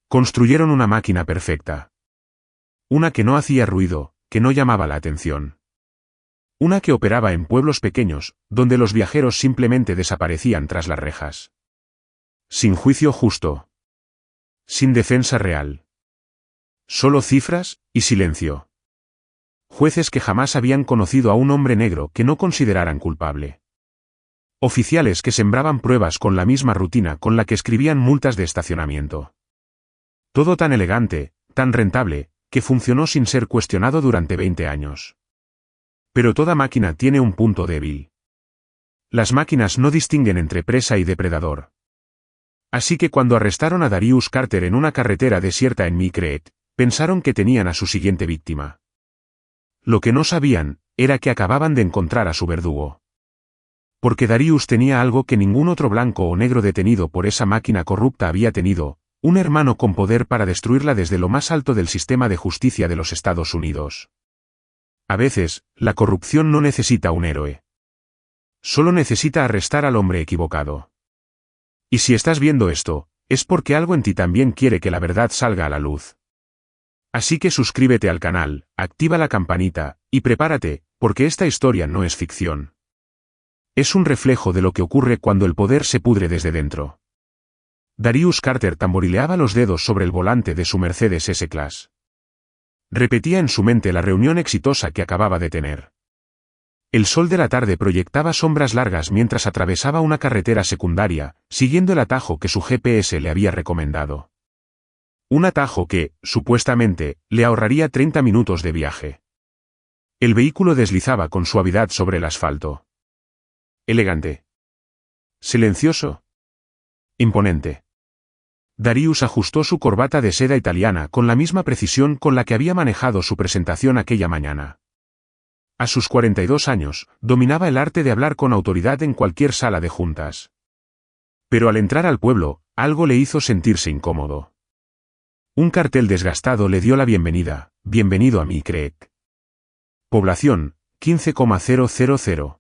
Construyeron una máquina perfecta. Una que no hacía ruido, que no llamaba la atención. Una que operaba en pueblos pequeños, donde los viajeros simplemente desaparecían tras las rejas. Sin juicio justo. Sin defensa real. Solo cifras, y silencio. Jueces que jamás habían conocido a un hombre negro que no consideraran culpable. Oficiales que sembraban pruebas con la misma rutina con la que escribían multas de estacionamiento. Todo tan elegante, tan rentable, que funcionó sin ser cuestionado durante 20 años. Pero toda máquina tiene un punto débil. Las máquinas no distinguen entre presa y depredador. Así que cuando arrestaron a Darius Carter en una carretera desierta en Micreet, pensaron que tenían a su siguiente víctima. Lo que no sabían, era que acababan de encontrar a su verdugo. Porque Darius tenía algo que ningún otro blanco o negro detenido por esa máquina corrupta había tenido, un hermano con poder para destruirla desde lo más alto del sistema de justicia de los Estados Unidos. A veces, la corrupción no necesita un héroe. Solo necesita arrestar al hombre equivocado. Y si estás viendo esto, es porque algo en ti también quiere que la verdad salga a la luz. Así que suscríbete al canal, activa la campanita, y prepárate, porque esta historia no es ficción. Es un reflejo de lo que ocurre cuando el poder se pudre desde dentro. Darius Carter tamborileaba los dedos sobre el volante de su Mercedes S-Class. Repetía en su mente la reunión exitosa que acababa de tener. El sol de la tarde proyectaba sombras largas mientras atravesaba una carretera secundaria, siguiendo el atajo que su GPS le había recomendado. Un atajo que, supuestamente, le ahorraría 30 minutos de viaje. El vehículo deslizaba con suavidad sobre el asfalto. Elegante. Silencioso. Imponente. Darius ajustó su corbata de seda italiana con la misma precisión con la que había manejado su presentación aquella mañana. A sus 42 años, dominaba el arte de hablar con autoridad en cualquier sala de juntas. Pero al entrar al pueblo, algo le hizo sentirse incómodo. Un cartel desgastado le dio la bienvenida: bienvenido a Micreet. Población, 15,000.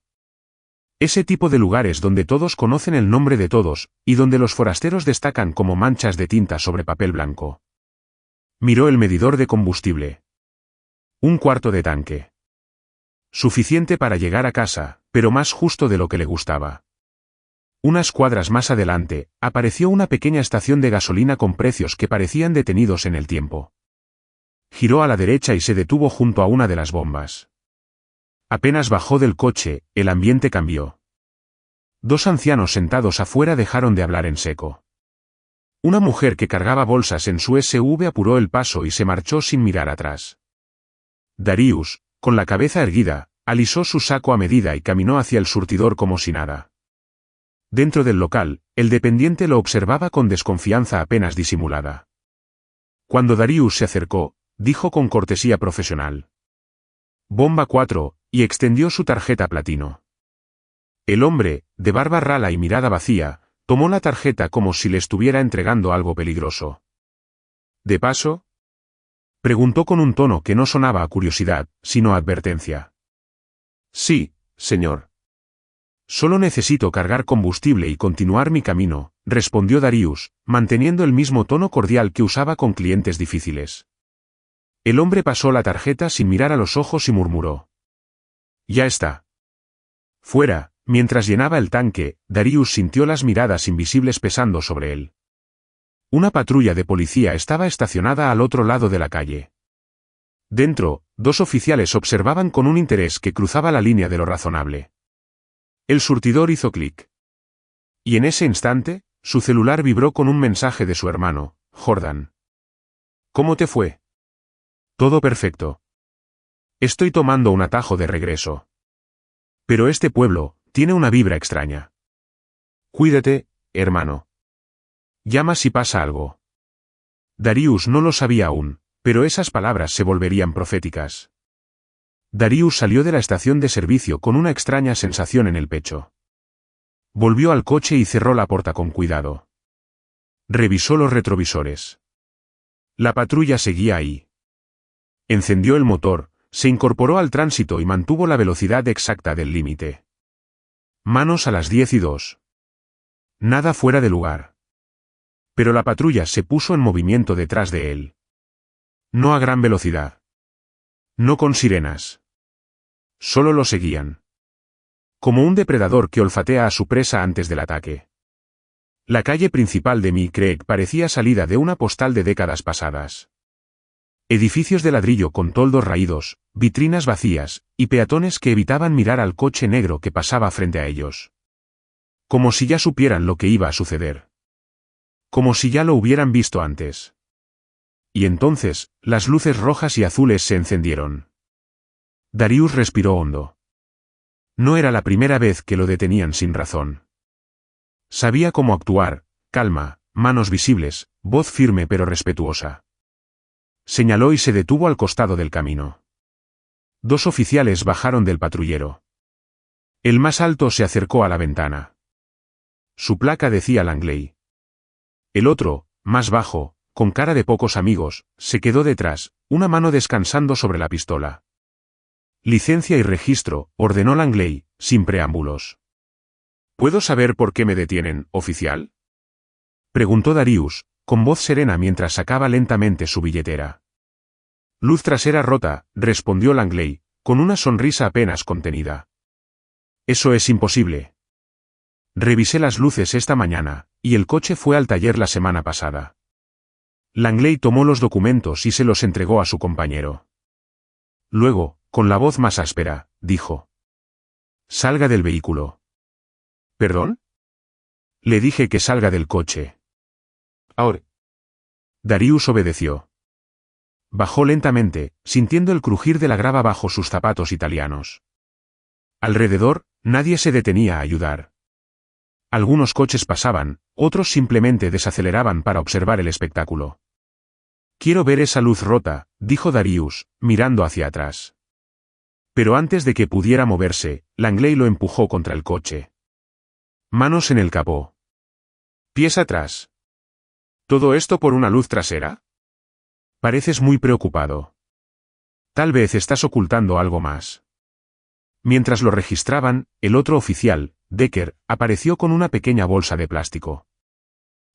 Ese tipo de lugares donde todos conocen el nombre de todos, y donde los forasteros destacan como manchas de tinta sobre papel blanco. Miró el medidor de combustible. 1/4 de tanque. Suficiente para llegar a casa, pero más justo de lo que le gustaba. Unas cuadras más adelante, apareció una pequeña estación de gasolina con precios que parecían detenidos en el tiempo. Giró a la derecha y se detuvo junto a una de las bombas. Apenas bajó del coche, el ambiente cambió. Dos ancianos sentados afuera dejaron de hablar en seco. Una mujer que cargaba bolsas en su SUV apuró el paso y se marchó sin mirar atrás. Darius, con la cabeza erguida, alisó su saco a medida y caminó hacia el surtidor como si nada. Dentro del local, el dependiente lo observaba con desconfianza apenas disimulada. Cuando Darius se acercó, dijo con cortesía profesional: Bomba 4, y extendió su tarjeta platino. El hombre, de barba rala y mirada vacía, tomó la tarjeta como si le estuviera entregando algo peligroso. ¿De paso? Preguntó con un tono que no sonaba a curiosidad, sino a advertencia. Sí, señor. Solo necesito cargar combustible y continuar mi camino, respondió Darius, manteniendo el mismo tono cordial que usaba con clientes difíciles. El hombre pasó la tarjeta sin mirar a los ojos y murmuró: Ya está. Fuera, mientras llenaba el tanque, Darius sintió las miradas invisibles pesando sobre él. Una patrulla de policía estaba estacionada al otro lado de la calle. Dentro, dos oficiales observaban con un interés que cruzaba la línea de lo razonable. El surtidor hizo clic. Y en ese instante, su celular vibró con un mensaje de su hermano, Jordan. ¿Cómo te fue? Todo perfecto. Estoy tomando un atajo de regreso. Pero este pueblo tiene una vibra extraña. Cuídate, hermano. Llama si pasa algo. Darius no lo sabía aún, pero esas palabras se volverían proféticas. Darius salió de la estación de servicio con una extraña sensación en el pecho. Volvió al coche y cerró la puerta con cuidado. Revisó los retrovisores. La patrulla seguía ahí. Encendió el motor, se incorporó al tránsito y mantuvo la velocidad exacta del límite. Manos a las 10:02. Nada fuera de lugar. Pero la patrulla se puso en movimiento detrás de él. No a gran velocidad. No con sirenas. Solo lo seguían. Como un depredador que olfatea a su presa antes del ataque. La calle principal de Mill Creek parecía salida de una postal de décadas pasadas. Edificios de ladrillo con toldos raídos, vitrinas vacías, y peatones que evitaban mirar al coche negro que pasaba frente a ellos. Como si ya supieran lo que iba a suceder. Como si ya lo hubieran visto antes. Y entonces, las luces rojas y azules se encendieron. Darius respiró hondo. No era la primera vez que lo detenían sin razón. Sabía cómo actuar: calma, manos visibles, voz firme pero respetuosa. Señaló y se detuvo al costado del camino. Dos oficiales bajaron del patrullero. El más alto se acercó a la ventana. Su placa decía Langley. El otro, más bajo, con cara de pocos amigos, se quedó detrás, una mano descansando sobre la pistola. Licencia y registro, ordenó Langley, sin preámbulos. ¿Puedo saber por qué me detienen, oficial?, preguntó Darius, con voz serena mientras sacaba lentamente su billetera. Luz trasera rota, respondió Langley, con una sonrisa apenas contenida. Eso es imposible. Revisé las luces esta mañana, y el coche fue al taller la semana pasada. Langley tomó los documentos y se los entregó a su compañero. Luego, con la voz más áspera, dijo: «Salga del vehículo». ¿Perdón? Le dije que salga del coche. Ahora. Darius obedeció. Bajó lentamente, sintiendo el crujir de la grava bajo sus zapatos italianos. Alrededor, nadie se detenía a ayudar. Algunos coches pasaban, otros simplemente desaceleraban para observar el espectáculo. «Quiero ver esa luz rota», dijo Darius, mirando hacia atrás. Pero antes de que pudiera moverse, Langley lo empujó contra el coche. Manos en el capó. Pies atrás. ¿Todo esto por una luz trasera? Pareces muy preocupado. Tal vez estás ocultando algo más. Mientras lo registraban, el otro oficial, Decker, apareció con una pequeña bolsa de plástico.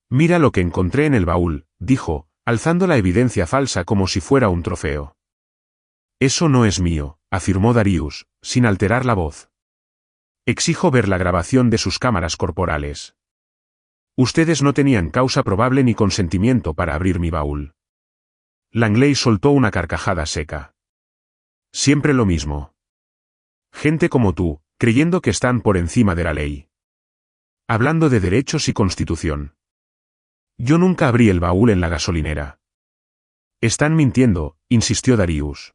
«Mira lo que encontré en el baúl», dijo, alzando la evidencia falsa como si fuera un trofeo. «Eso no es mío», afirmó Darius, sin alterar la voz. «Exijo ver la grabación de sus cámaras corporales. Ustedes no tenían causa probable ni consentimiento para abrir mi baúl». Langley soltó una carcajada seca. «Siempre lo mismo. Gente como tú, creyendo que están por encima de la ley. Hablando de derechos y constitución. Yo nunca abrí el baúl en la gasolinera». «Están mintiendo», insistió Darius.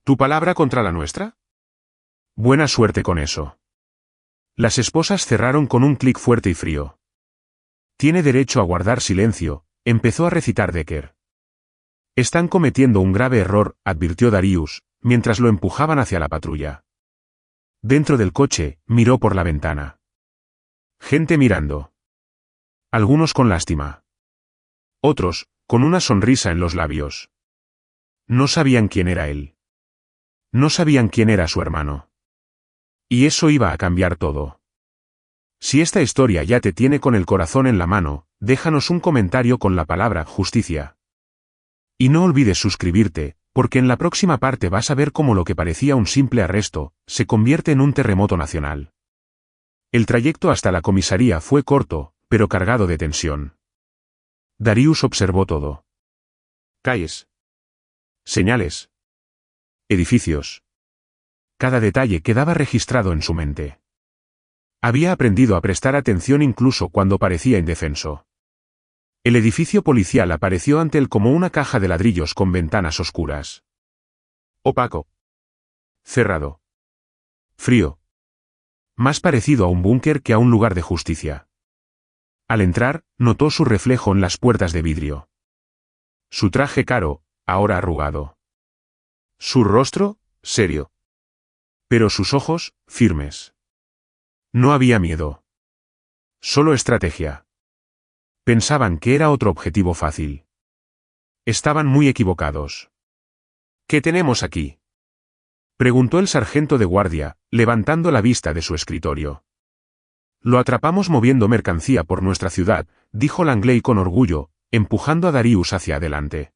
«¿Tu palabra contra la nuestra?» «Buena suerte con eso». Las esposas cerraron con un clic fuerte y frío. «Tiene derecho a guardar silencio», empezó a recitar Decker. «Están cometiendo un grave error», advirtió Darius, mientras lo empujaban hacia la patrulla. Dentro del coche, miró por la ventana. Gente mirando. Algunos con lástima. Otros, con una sonrisa en los labios. No sabían quién era él. No sabían quién era su hermano. Y eso iba a cambiar todo. Si esta historia ya te tiene con el corazón en la mano, déjanos un comentario con la palabra justicia. Y no olvides suscribirte, porque en la próxima parte vas a ver cómo lo que parecía un simple arresto, se convierte en un terremoto nacional. El trayecto hasta la comisaría fue corto, pero cargado de tensión. Darius observó todo. Calles. Señales. Edificios. Cada detalle quedaba registrado en su mente. Había aprendido a prestar atención incluso cuando parecía indefenso. El edificio policial apareció ante él como una caja de ladrillos con ventanas oscuras. Opaco. Cerrado. Frío. Más parecido a un búnker que a un lugar de justicia. Al entrar, notó su reflejo en las puertas de vidrio. Su traje caro, ahora arrugado. Su rostro, serio. Pero sus ojos, firmes. No había miedo. Solo estrategia. Pensaban que era otro objetivo fácil. Estaban muy equivocados. ¿Qué tenemos aquí?, preguntó el sargento de guardia, levantando la vista de su escritorio. Lo atrapamos moviendo mercancía por nuestra ciudad, dijo Langley con orgullo, empujando a Darius hacia adelante.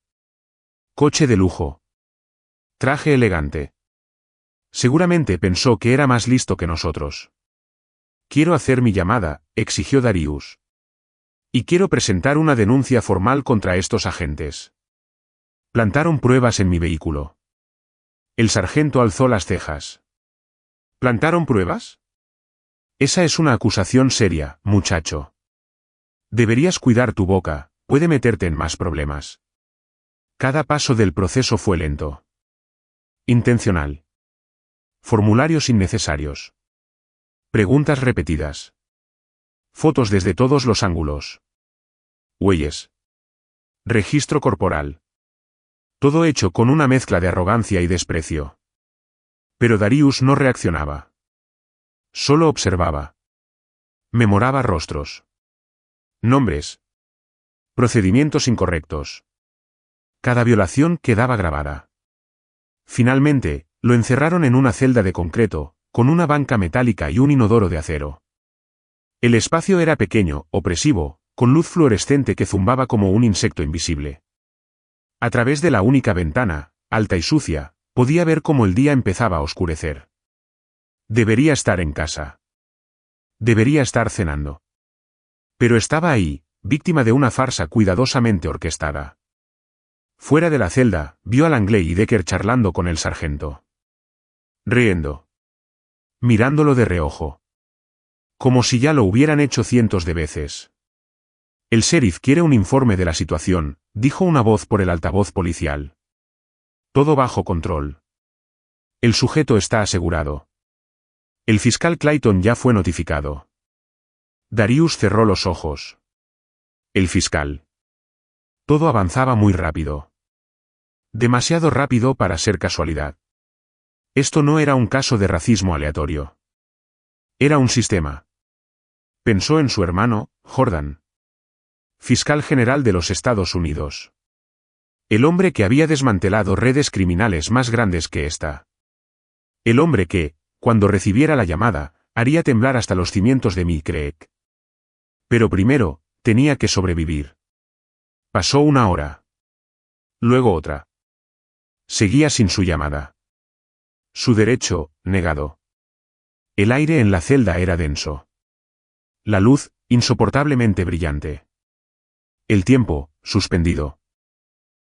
Coche de lujo. Traje elegante. Seguramente pensó que era más listo que nosotros. Quiero hacer mi llamada, exigió Darius. Y quiero presentar una denuncia formal contra estos agentes. Plantaron pruebas en mi vehículo. El sargento alzó las cejas. ¿Plantaron pruebas? Esa es una acusación seria, muchacho. Deberías cuidar tu boca, puede meterte en más problemas. Cada paso del proceso fue lento. Intencional. Formularios innecesarios. Preguntas repetidas. Fotos desde todos los ángulos. Huellas. Registro corporal. Todo hecho con una mezcla de arrogancia y desprecio. Pero Darius no reaccionaba. Solo observaba. Memoraba rostros. Nombres. Procedimientos incorrectos. Cada violación quedaba grabada. Finalmente, lo encerraron en una celda de concreto, con una banca metálica y un inodoro de acero. El espacio era pequeño, opresivo, con luz fluorescente que zumbaba como un insecto invisible. A través de la única ventana, alta y sucia, podía ver cómo el día empezaba a oscurecer. Debería estar en casa. Debería estar cenando. Pero estaba ahí, víctima de una farsa cuidadosamente orquestada. Fuera de la celda, vio a Langley y Decker charlando con el sargento. Riendo. Mirándolo de reojo. Como si ya lo hubieran hecho cientos de veces. El sheriff quiere un informe de la situación, dijo una voz por el altavoz policial. Todo bajo control. El sujeto está asegurado. El fiscal Clayton ya fue notificado. Darius cerró los ojos. El fiscal. Todo avanzaba muy rápido. Demasiado rápido para ser casualidad. Esto no era un caso de racismo aleatorio. Era un sistema. Pensó en su hermano, Jordan. Fiscal general de los Estados Unidos. El hombre que había desmantelado redes criminales más grandes que esta. El hombre que, cuando recibiera la llamada, haría temblar hasta los cimientos de Mill Creek. Pero primero, tenía que sobrevivir. Pasó una hora. Luego otra. Seguía sin su llamada. Su derecho, negado. El aire en la celda era denso. La luz, insoportablemente brillante. El tiempo, suspendido.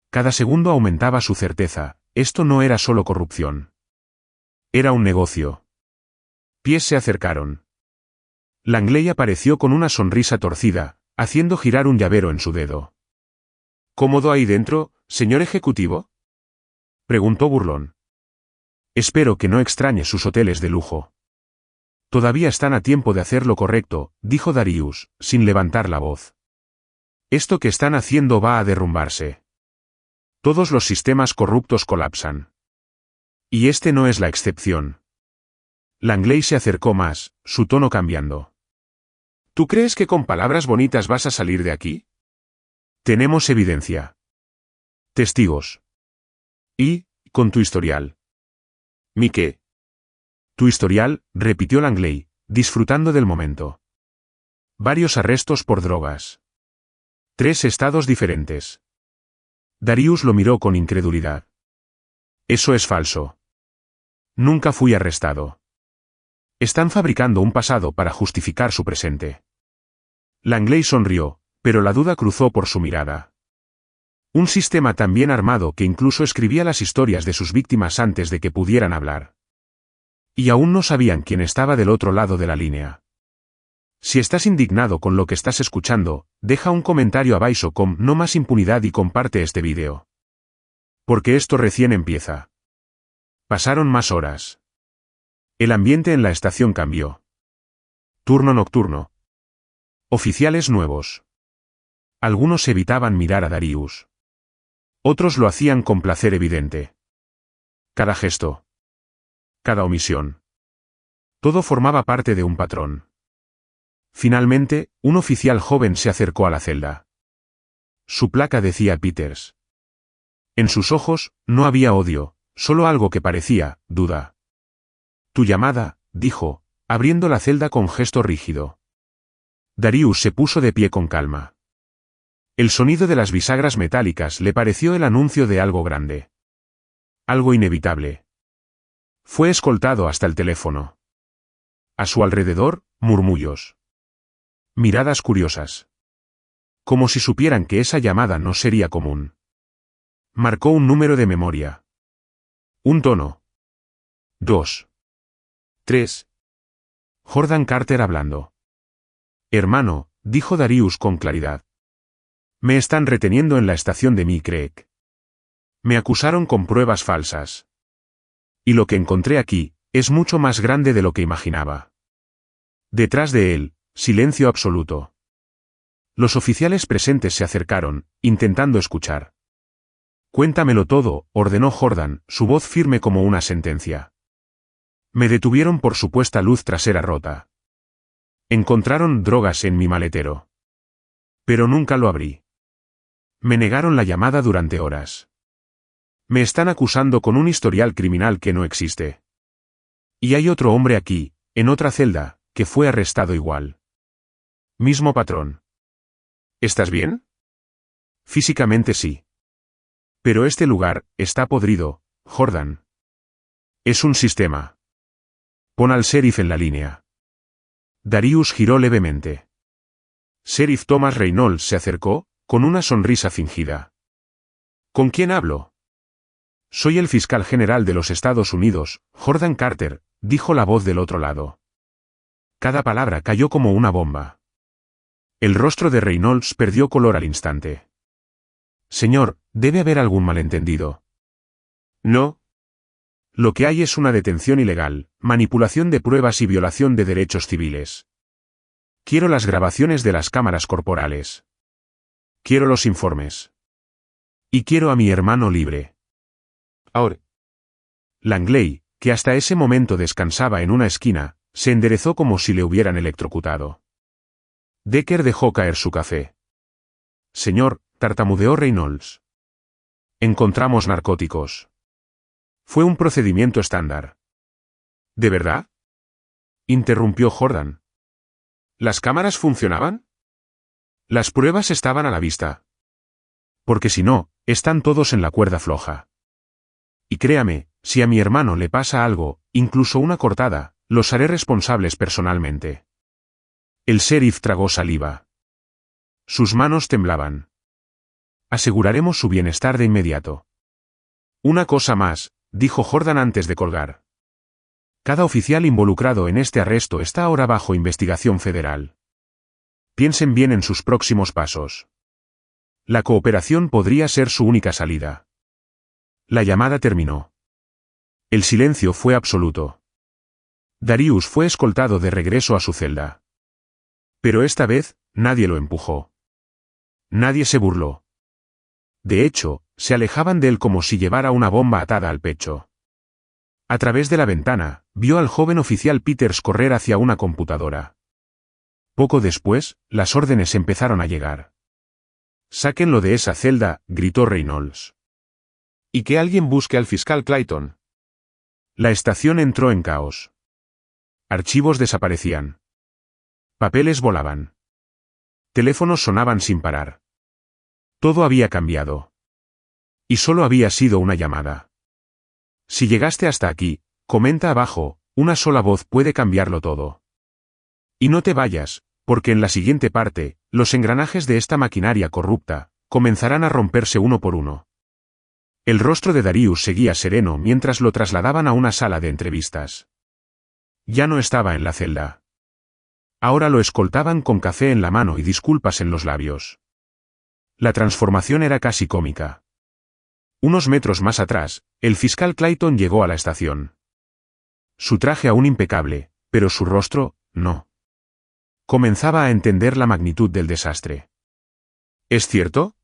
Cada segundo aumentaba su certeza, esto no era solo corrupción. Era un negocio. Pies se acercaron. Langley apareció con una sonrisa torcida, haciendo girar un llavero en su dedo. ¿Cómodo ahí dentro, señor ejecutivo? Preguntó burlón. Espero que no extrañe sus hoteles de lujo. Todavía están a tiempo de hacer lo correcto, dijo Darius, sin levantar la voz. Esto que están haciendo va a derrumbarse. Todos los sistemas corruptos colapsan. Y este no es la excepción. Langley se acercó más, su tono cambiando. ¿Tú crees que con palabras bonitas vas a salir de aquí? Tenemos evidencia. Testigos. Y, con tu historial. ¿Mi qué? Tu historial, repitió Langley, disfrutando del momento. Varios arrestos por drogas. 3 estados diferentes. Darius lo miró con incredulidad. Eso es falso. Nunca fui arrestado. Están fabricando un pasado para justificar su presente. Langley sonrió, pero la duda cruzó por su mirada. Un sistema tan bien armado que incluso escribía las historias de sus víctimas antes de que pudieran hablar. Y aún no sabían quién estaba del otro lado de la línea. Si estás indignado con lo que estás escuchando, deja un comentario abajo con no más impunidad y comparte este vídeo. Porque esto recién empieza. Pasaron más horas. El ambiente en la estación cambió. Turno nocturno. Oficiales nuevos. Algunos evitaban mirar a Darius. Otros lo hacían con placer evidente. Cada gesto. Cada omisión. Todo formaba parte de un patrón. Finalmente, un oficial joven se acercó a la celda. Su placa decía Peters. En sus ojos, no había odio, solo algo que parecía, duda. Tu llamada, dijo, abriendo la celda con gesto rígido. Darius se puso de pie con calma. El sonido de las bisagras metálicas le pareció el anuncio de algo grande. Algo inevitable. Fue escoltado hasta el teléfono. A su alrededor, murmullos. Miradas curiosas. Como si supieran que esa llamada no sería común. Marcó un número de memoria. Un tono. 2. 3. Jordan Carter hablando. Hermano, dijo Darius con claridad. Me están reteniendo en la estación de Creek. Me acusaron con pruebas falsas. Y lo que encontré aquí, es mucho más grande de lo que imaginaba. Detrás de él, silencio absoluto. Los oficiales presentes se acercaron, intentando escuchar. Cuéntamelo todo, ordenó Jordan, su voz firme como una sentencia. Me detuvieron por supuesta luz trasera rota. Encontraron drogas en mi maletero. Pero nunca lo abrí. Me negaron la llamada durante horas. Me están acusando con un historial criminal que no existe. Y hay otro hombre aquí, en otra celda, que fue arrestado igual. Mismo patrón. ¿Estás bien? Físicamente sí. Pero este lugar está podrido, Jordan. Es un sistema. Pon al sheriff en la línea. Darius giró levemente. Sheriff Thomas Reynolds se acercó, con una sonrisa fingida. ¿Con quién hablo? Soy el fiscal general de los Estados Unidos, Jordan Carter, dijo la voz del otro lado. Cada palabra cayó como una bomba. El rostro de Reynolds perdió color al instante. Señor, debe haber algún malentendido. No. Lo que hay es una detención ilegal, manipulación de pruebas y violación de derechos civiles. Quiero las grabaciones de las cámaras corporales. Quiero los informes. Y quiero a mi hermano libre. Ahora. Langley, que hasta ese momento descansaba en una esquina, se enderezó como si le hubieran electrocutado. Decker dejó caer su café. Señor, tartamudeó Reynolds. Encontramos narcóticos. Fue un procedimiento estándar. ¿De verdad? Interrumpió Jordan. ¿Las cámaras funcionaban? Las pruebas estaban a la vista. Porque si no, están todos en la cuerda floja. Y créame, si a mi hermano le pasa algo, incluso una cortada, los haré responsables personalmente. El sheriff tragó saliva. Sus manos temblaban. Aseguraremos su bienestar de inmediato. Una cosa más, dijo Jordan antes de colgar. Cada oficial involucrado en este arresto está ahora bajo investigación federal. Piensen bien en sus próximos pasos. La cooperación podría ser su única salida. La llamada terminó. El silencio fue absoluto. Darius fue escoltado de regreso a su celda. Pero esta vez, nadie lo empujó. Nadie se burló. De hecho, se alejaban de él como si llevara una bomba atada al pecho. A través de la ventana, vio al joven oficial Peters correr hacia una computadora. Poco después, las órdenes empezaron a llegar. «Sáquenlo de esa celda», gritó Reynolds. «Y que alguien busque al fiscal Clayton». La estación entró en caos. Archivos desaparecían. Papeles volaban. Teléfonos sonaban sin parar. Todo había cambiado. Y solo había sido una llamada. Si llegaste hasta aquí, comenta abajo, una sola voz puede cambiarlo todo. Y no te vayas, porque en la siguiente parte, los engranajes de esta maquinaria corrupta, comenzarán a romperse uno por uno. El rostro de Darius seguía sereno mientras lo trasladaban a una sala de entrevistas. Ya no estaba en la celda. Ahora lo escoltaban con café en la mano y disculpas en los labios. La transformación era casi cómica. Unos metros más atrás, el fiscal Clayton llegó a la estación. Su traje aún impecable, pero su rostro, no. Comenzaba a entender la magnitud del desastre. ¿Es cierto?,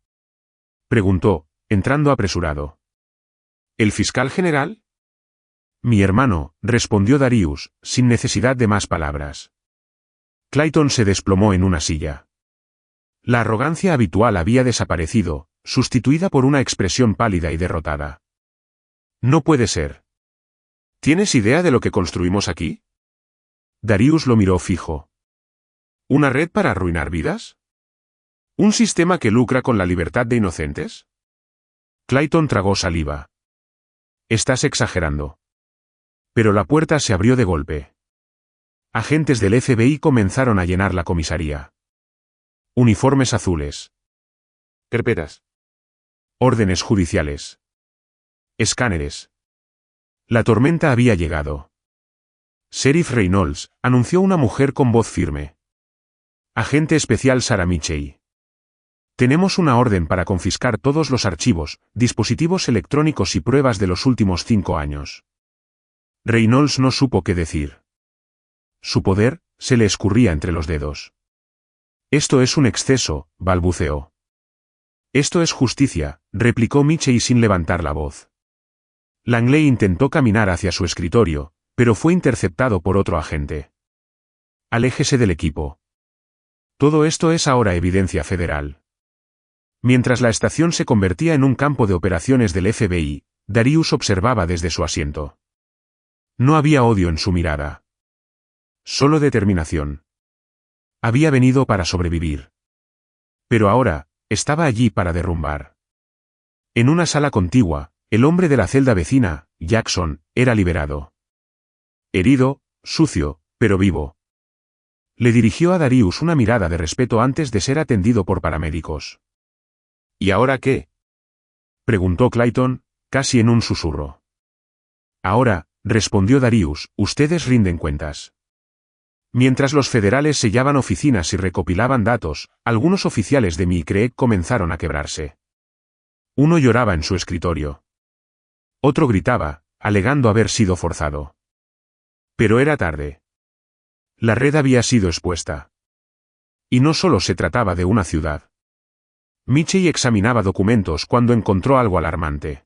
preguntó, entrando apresurado. ¿El fiscal general? Mi hermano, respondió Darius, sin necesidad de más palabras. Clayton se desplomó en una silla. La arrogancia habitual había desaparecido, sustituida por una expresión pálida y derrotada. No puede ser. ¿Tienes idea de lo que construimos aquí? Darius lo miró fijo. ¿Una red para arruinar vidas? ¿Un sistema que lucra con la libertad de inocentes? Clayton tragó saliva. Estás exagerando. Pero la puerta se abrió de golpe. Agentes del FBI comenzaron a llenar la comisaría. Uniformes azules. Carpetas. Órdenes judiciales. Escáneres. La tormenta había llegado. Sheriff Reynolds, anunció una mujer con voz firme. Agente especial Sarah Mitchell. Tenemos una orden para confiscar todos los archivos, dispositivos electrónicos y pruebas de los últimos 5 años. Reynolds no supo qué decir. Su poder se le escurría entre los dedos. Esto es un exceso, balbuceó. Esto es justicia, replicó Mitchell sin levantar la voz. Langley intentó caminar hacia su escritorio, pero fue interceptado por otro agente. Aléjese del equipo. Todo esto es ahora evidencia federal. Mientras la estación se convertía en un campo de operaciones del FBI, Darius observaba desde su asiento. No había odio en su mirada. Solo determinación. Había venido para sobrevivir. Pero ahora, estaba allí para derrumbar. En una sala contigua, el hombre de la celda vecina, Jackson, era liberado. Herido, sucio, pero vivo. Le dirigió a Darius una mirada de respeto antes de ser atendido por paramédicos. ¿Y ahora qué? Preguntó Clayton, casi en un susurro. Ahora, respondió Darius, ustedes rinden cuentas. Mientras los federales sellaban oficinas y recopilaban datos, algunos oficiales de MICREEC comenzaron a quebrarse. Uno lloraba en su escritorio. Otro gritaba, alegando haber sido forzado. Pero era tarde. La red había sido expuesta. Y no solo se trataba de una ciudad. Mitchell examinaba documentos cuando encontró algo alarmante.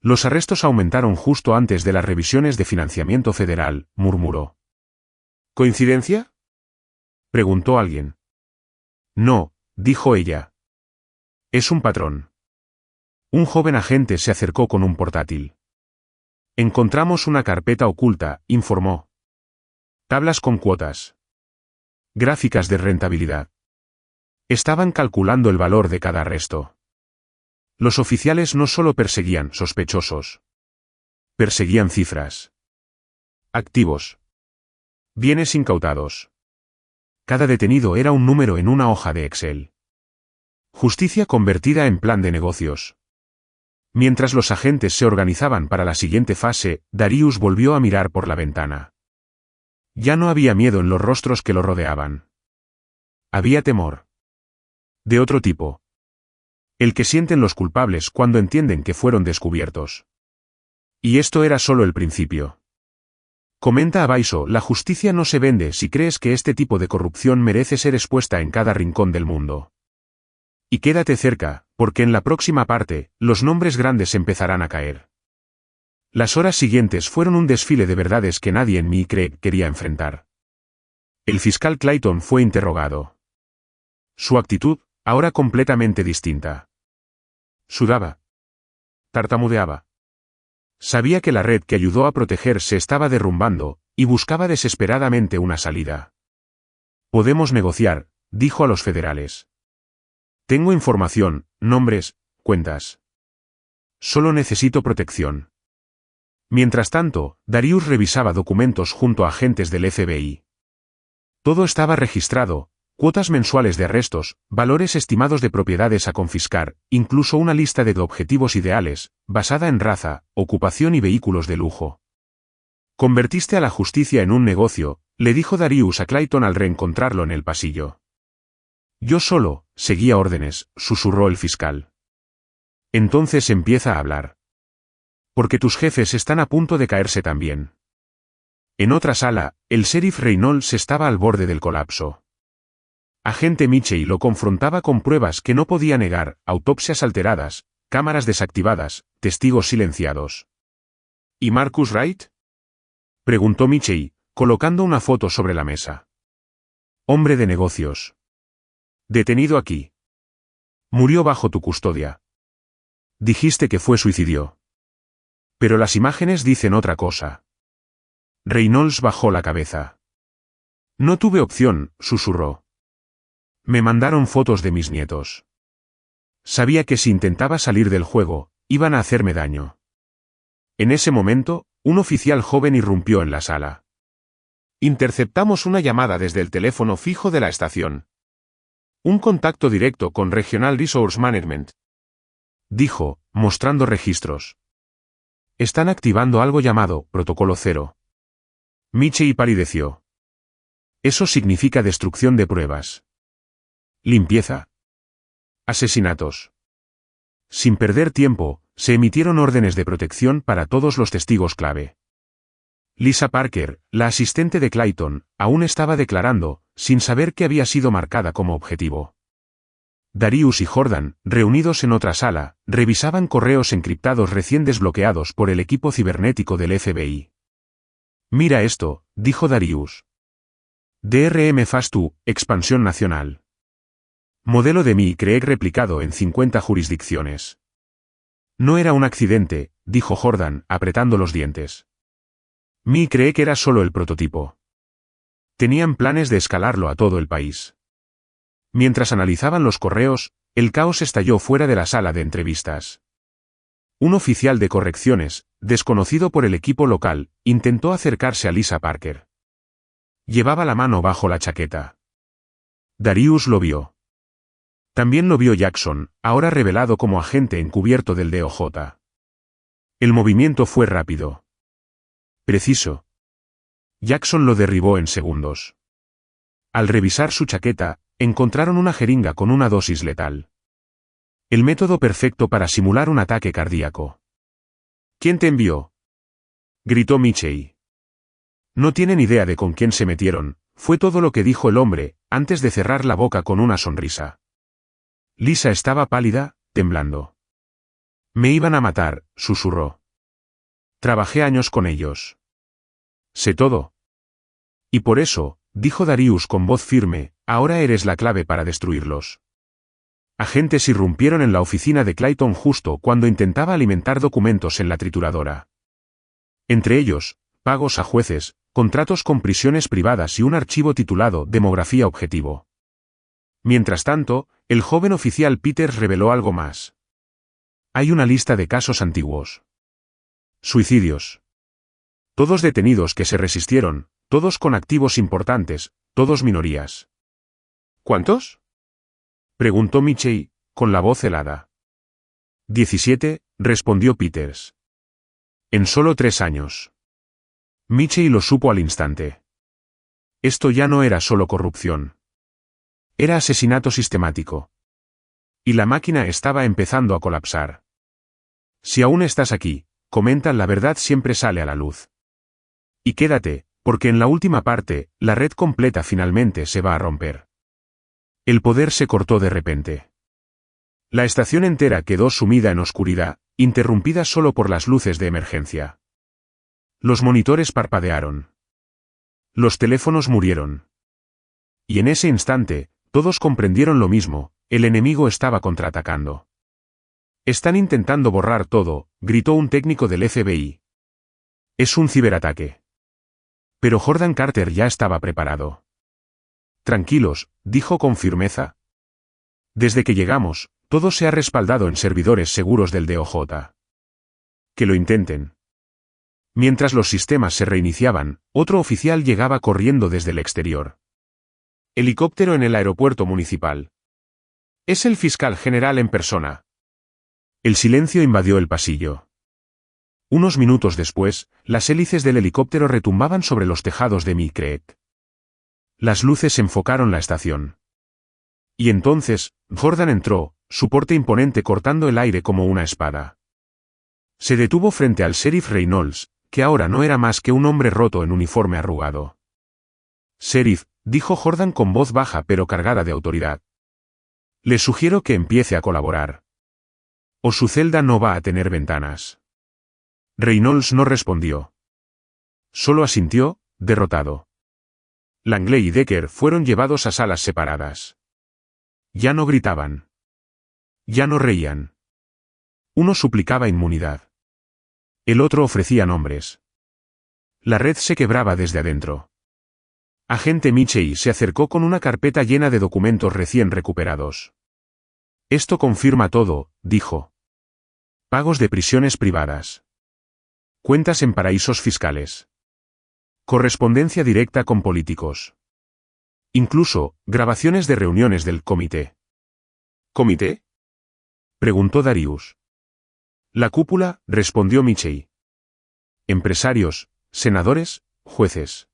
Los arrestos aumentaron justo antes de las revisiones de financiamiento federal, murmuró. ¿Coincidencia? Preguntó alguien. No, dijo ella. Es un patrón. Un joven agente se acercó con un portátil. Encontramos una carpeta oculta, informó. Tablas con cuotas. Gráficas de rentabilidad. Estaban calculando el valor de cada arresto. Los oficiales no solo perseguían sospechosos. Perseguían cifras. Activos. Bienes incautados. Cada detenido era un número en una hoja de Excel. Justicia convertida en plan de negocios. Mientras los agentes se organizaban para la siguiente fase, Darius volvió a mirar por la ventana. Ya no había miedo en los rostros que lo rodeaban. Había temor. De otro tipo. El que sienten los culpables cuando entienden que fueron descubiertos. Y esto era solo el principio. Comenta Abaiso, la justicia no se vende si crees que este tipo de corrupción merece ser expuesta en cada rincón del mundo. Y quédate cerca, porque en la próxima parte, los nombres grandes empezarán a caer. Las horas siguientes fueron un desfile de verdades que nadie en MICREEC quería enfrentar. El fiscal Clayton fue interrogado. Su actitud, ahora completamente distinta. Sudaba. Tartamudeaba. Sabía que la red que ayudó a proteger se estaba derrumbando, y buscaba desesperadamente una salida. Podemos negociar, dijo a los federales. Tengo información, nombres, cuentas. Solo necesito protección. Mientras tanto, Darius revisaba documentos junto a agentes del FBI. Todo estaba registrado, cuotas mensuales de arrestos, valores estimados de propiedades a confiscar, incluso una lista de objetivos ideales, basada en raza, ocupación y vehículos de lujo. Convertiste a la justicia en un negocio, le dijo Darius a Clayton al reencontrarlo en el pasillo. Yo solo, seguía órdenes, susurró el fiscal. Entonces empieza a hablar. Porque tus jefes están a punto de caerse también. En otra sala, el sheriff Reynolds estaba al borde del colapso. Agente Mitchell lo confrontaba con pruebas que no podía negar, autopsias alteradas, cámaras desactivadas, testigos silenciados. ¿Y Marcus Wright? Preguntó Mitchell, colocando una foto sobre la mesa. Hombre de negocios. Detenido aquí. Murió bajo tu custodia. Dijiste que fue suicidio. Pero las imágenes dicen otra cosa. Reynolds bajó la cabeza. No tuve opción, susurró. Me mandaron fotos de mis nietos. Sabía que si intentaba salir del juego, iban a hacerme daño. En ese momento, un oficial joven irrumpió en la sala. Interceptamos una llamada desde el teléfono fijo de la estación. Un contacto directo con Regional Resource Management, dijo, mostrando registros. Están activando algo llamado Protocolo Cero. Michei palideció. Eso significa destrucción de pruebas. Limpieza. Asesinatos. Sin perder tiempo, se emitieron órdenes de protección para todos los testigos clave. Lisa Parker, la asistente de Clayton, aún estaba declarando, sin saber que había sido marcada como objetivo. Darius y Jordan, reunidos en otra sala, revisaban correos encriptados recién desbloqueados por el equipo cibernético del FBI. Mira esto, dijo Darius. DRM Fast2, expansión nacional. Modelo de Microek replicado en 50 jurisdicciones. No era un accidente, dijo Jordan, apretando los dientes. Microek era solo el prototipo. Tenían planes de escalarlo a todo el país. Mientras analizaban los correos, el caos estalló fuera de la sala de entrevistas. Un oficial de correcciones, desconocido por el equipo local, intentó acercarse a Lisa Parker. Llevaba la mano bajo la chaqueta. Darius lo vio. También lo vio Jackson, ahora revelado como agente encubierto del DOJ. El movimiento fue rápido. Preciso. Jackson lo derribó en segundos. Al revisar su chaqueta, encontraron una jeringa con una dosis letal. El método perfecto para simular un ataque cardíaco. ¿Quién te envió?, gritó Michei. No tienen idea de con quién se metieron, fue todo lo que dijo el hombre, antes de cerrar la boca con una sonrisa. Lisa estaba pálida, temblando. Me iban a matar, susurró. Trabajé años con ellos. Sé todo. Y por eso, dijo Darius con voz firme, ahora eres la clave para destruirlos. Agentes irrumpieron en la oficina de Clayton justo cuando intentaba alimentar documentos en la trituradora. Entre ellos, pagos a jueces, contratos con prisiones privadas y un archivo titulado Demografía Objetivo. Mientras tanto, el joven oficial Peters reveló algo más. Hay una lista de casos antiguos. Suicidios. Todos detenidos que se resistieron, todos con activos importantes, todos minorías. ¿Cuántos?, preguntó Michei, con la voz helada. 17, respondió Peters. En solo 3 años. Michei lo supo al instante. Esto ya no era solo corrupción. Era asesinato sistemático. Y la máquina estaba empezando a colapsar. Si aún estás aquí, comentan, la verdad siempre sale a la luz. Y quédate, porque en la última parte, la red completa finalmente se va a romper. El poder se cortó de repente. La estación entera quedó sumida en oscuridad, interrumpida solo por las luces de emergencia. Los monitores parpadearon. Los teléfonos murieron. Y en ese instante, todos comprendieron lo mismo, el enemigo estaba contraatacando. Están intentando borrar todo, gritó un técnico del FBI. Es un ciberataque. Pero Jordan Carter ya estaba preparado. Tranquilos, dijo con firmeza. Desde que llegamos, todo se ha respaldado en servidores seguros del DOJ. Que lo intenten. Mientras los sistemas se reiniciaban, otro oficial llegaba corriendo desde el exterior. Helicóptero en el aeropuerto municipal. Es el fiscal general en persona. El silencio invadió el pasillo. Unos minutos después, las hélices del helicóptero retumbaban sobre los tejados de Microek. Las luces enfocaron la estación. Y entonces, Jordan entró, su porte imponente cortando el aire como una espada. Se detuvo frente al sheriff Reynolds, que ahora no era más que un hombre roto en uniforme arrugado. Sheriff, dijo Jordan con voz baja pero cargada de autoridad. Le sugiero que empiece a colaborar. O su celda no va a tener ventanas. Reynolds no respondió. Solo asintió, derrotado. Langley y Decker fueron llevados a salas separadas. Ya no gritaban. Ya no reían. Uno suplicaba inmunidad. El otro ofrecía nombres. La red se quebraba desde adentro. Agente Michei se acercó con una carpeta llena de documentos recién recuperados. Esto confirma todo, dijo. Pagos de prisiones privadas. Cuentas en paraísos fiscales. Correspondencia directa con políticos. Incluso, grabaciones de reuniones del comité. ¿Comité?, preguntó Darius. La cúpula, respondió Michei. Empresarios, senadores, jueces.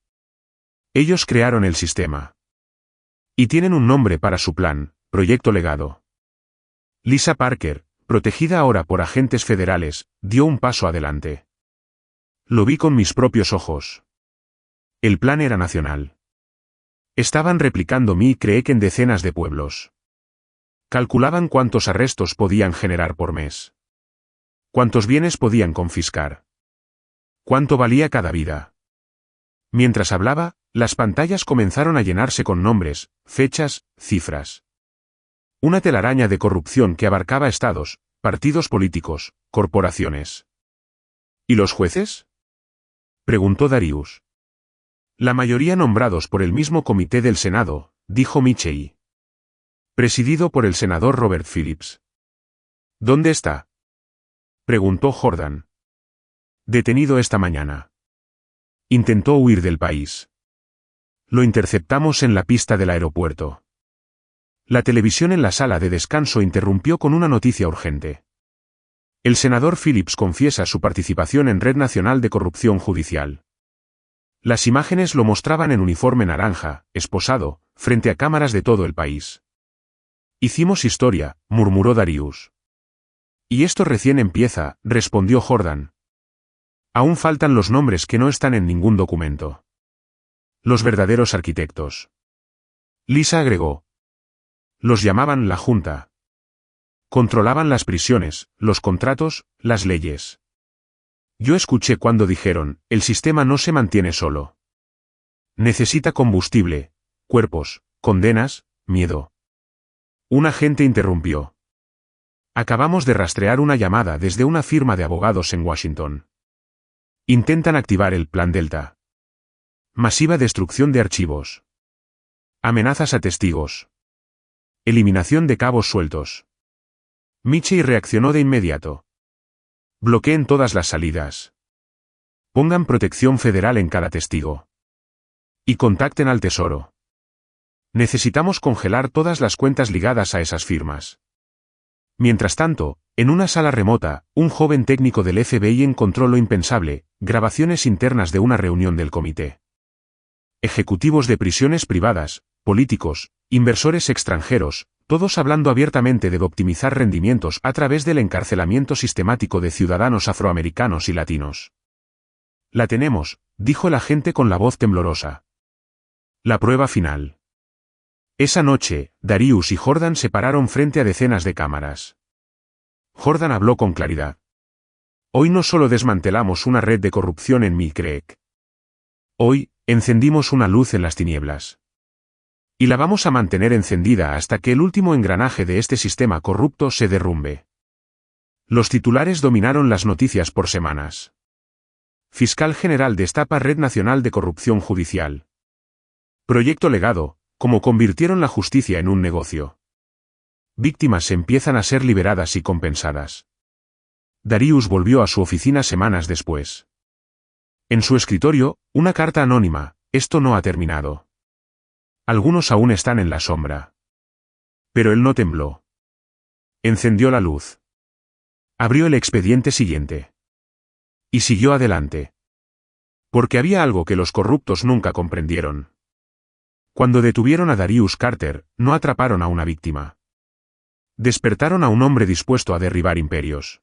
Ellos crearon el sistema. Y tienen un nombre para su plan, Proyecto Legado. Lisa Parker, protegida ahora por agentes federales, dio un paso adelante. Lo vi con mis propios ojos. El plan era nacional. Estaban replicando mi CREEC en decenas de pueblos. Calculaban cuántos arrestos podían generar por mes. Cuántos bienes podían confiscar. Cuánto valía cada vida. Mientras hablaba, las pantallas comenzaron a llenarse con nombres, fechas, cifras. Una telaraña de corrupción que abarcaba estados, partidos políticos, corporaciones. ¿Y los jueces?, preguntó Darius. La mayoría nombrados por el mismo comité del Senado, dijo Michei. Presidido por el senador Robert Phillips. ¿Dónde está?, preguntó Jordan. Detenido esta mañana. Intentó huir del país. Lo interceptamos en la pista del aeropuerto. La televisión en la sala de descanso interrumpió con una noticia urgente. El senador Phillips confiesa su participación en Red Nacional de Corrupción Judicial. Las imágenes lo mostraban en uniforme naranja, esposado, frente a cámaras de todo el país. Hicimos historia, murmuró Darius. Y esto recién empieza, respondió Jordan. Aún faltan los nombres que no están en ningún documento. Los verdaderos arquitectos. Lisa agregó. Los llamaban la Junta. Controlaban las prisiones, los contratos, las leyes. Yo escuché cuando dijeron, el sistema no se mantiene solo. Necesita combustible, cuerpos, condenas, miedo. Un agente interrumpió. Acabamos de rastrear una llamada desde una firma de abogados en Washington. Intentan activar el Plan Delta. Masiva destrucción de archivos. Amenazas a testigos. Eliminación de cabos sueltos. Michei reaccionó de inmediato. Bloqueen todas las salidas. Pongan protección federal en cada testigo. Y contacten al Tesoro. Necesitamos congelar todas las cuentas ligadas a esas firmas. Mientras tanto, en una sala remota, un joven técnico del FBI encontró lo impensable, grabaciones internas de una reunión del comité. Ejecutivos de prisiones privadas, políticos, inversores extranjeros, todos hablando abiertamente de optimizar rendimientos a través del encarcelamiento sistemático de ciudadanos afroamericanos y latinos. La tenemos, dijo el agente con la voz temblorosa. La prueba final. Esa noche, Darius y Jordan se pararon frente a decenas de cámaras. Jordan habló con claridad. Hoy no solo desmantelamos una red de corrupción en mi CREEC. Hoy, encendimos una luz en las tinieblas. Y la vamos a mantener encendida hasta que el último engranaje de este sistema corrupto se derrumbe. Los titulares dominaron las noticias por semanas. Fiscal General destapa Red Nacional de Corrupción Judicial. Proyecto Legado, como convirtieron la justicia en un negocio. Víctimas empiezan a ser liberadas y compensadas. Darius volvió a su oficina semanas después. En su escritorio, una carta anónima, esto no ha terminado. Algunos aún están en la sombra. Pero él no tembló. Encendió la luz. Abrió el expediente siguiente. Y siguió adelante. Porque había algo que los corruptos nunca comprendieron. Cuando detuvieron a Darius Carter, no atraparon a una víctima. Despertaron a un hombre dispuesto a derribar imperios.